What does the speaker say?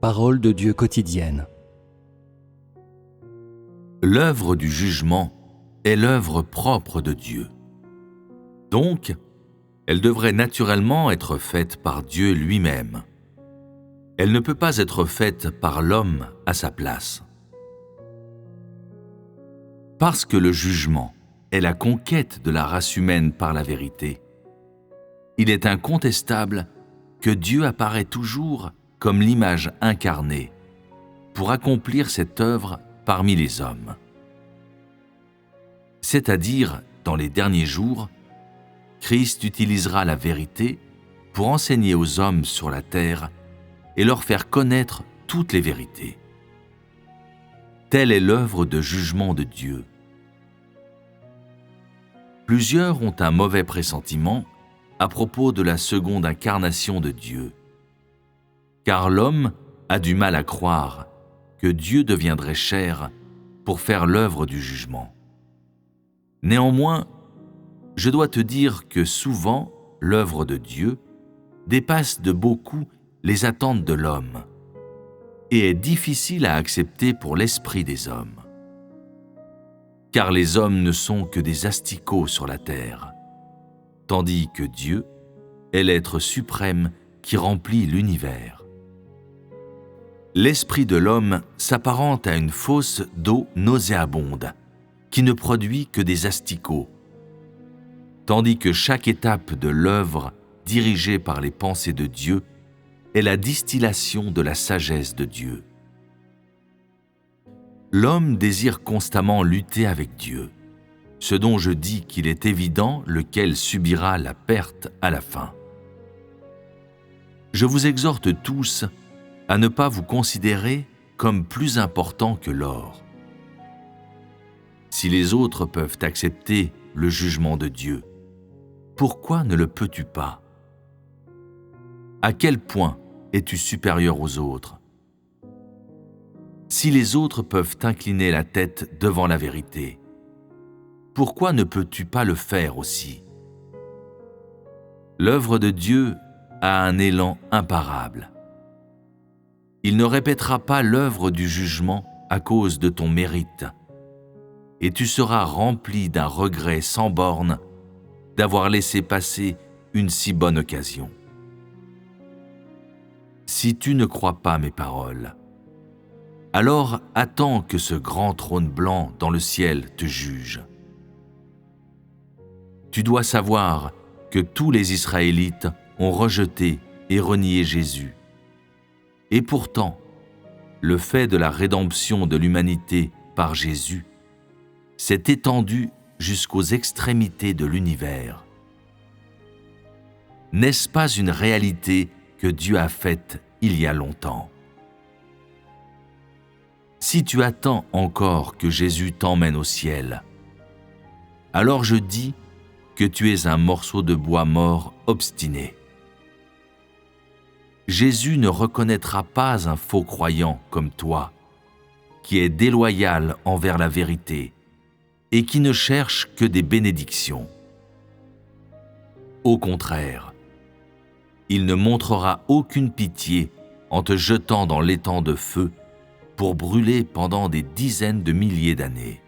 Parole de Dieu quotidienne. L'œuvre du jugement est l'œuvre propre de Dieu. Donc, elle devrait naturellement être faite par Dieu lui-même. Elle ne peut pas être faite par l'homme à sa place. Parce que le jugement est la conquête de la race humaine par la vérité, il est incontestable que Dieu apparaît toujours comme l'image incarnée pour accomplir cette œuvre parmi les hommes. C'est-à-dire, dans les derniers jours, Christ utilisera la vérité pour enseigner aux hommes sur la terre et leur faire connaître toutes les vérités. Telle est l'œuvre de jugement de Dieu. Plusieurs ont un mauvais pressentiment à propos de la seconde incarnation de Dieu, car l'homme a du mal à croire que Dieu deviendrait chair pour faire l'œuvre du jugement. Néanmoins, je dois te dire que souvent, l'œuvre de Dieu dépasse de beaucoup les attentes de l'homme et est difficile à accepter pour l'esprit des hommes. Car les hommes ne sont que des asticots sur la terre, tandis que Dieu est l'être suprême qui remplit l'univers. L'esprit de l'homme s'apparente à une fosse d'eau nauséabonde, qui ne produit que des asticots, tandis que chaque étape de l'œuvre dirigée par les pensées de Dieu est la distillation de la sagesse de Dieu. L'homme désire constamment lutter avec Dieu, ce dont je dis qu'il est évident lequel subira la perte à la fin. Je vous exhorte tous à ne pas vous considérer comme plus important que l'or. Si les autres peuvent accepter le jugement de Dieu, pourquoi ne le peux-tu pas? À quel point es-tu supérieur aux autres? Si les autres peuvent incliner la tête devant la vérité, pourquoi ne peux-tu pas le faire aussi? L'œuvre de Dieu a un élan imparable. Il ne répétera pas l'œuvre du jugement à cause de ton mérite, et tu seras rempli d'un regret sans bornes d'avoir laissé passer une si bonne occasion. Si tu ne crois pas mes paroles, alors attends que ce grand trône blanc dans le ciel te juge. Tu dois savoir que tous les Israélites ont rejeté et renié Jésus. Et pourtant, le fait de la rédemption de l'humanité par Jésus s'est étendu jusqu'aux extrémités de l'univers. N'est-ce pas une réalité que Dieu a faite il y a longtemps? Si tu attends encore que Jésus t'emmène au ciel, alors je dis que tu es un morceau de bois mort obstiné. Jésus ne reconnaîtra pas un faux croyant comme toi, qui est déloyal envers la vérité et qui ne cherche que des bénédictions. Au contraire, il ne montrera aucune pitié en te jetant dans l'étang de feu pour brûler pendant des dizaines de milliers d'années.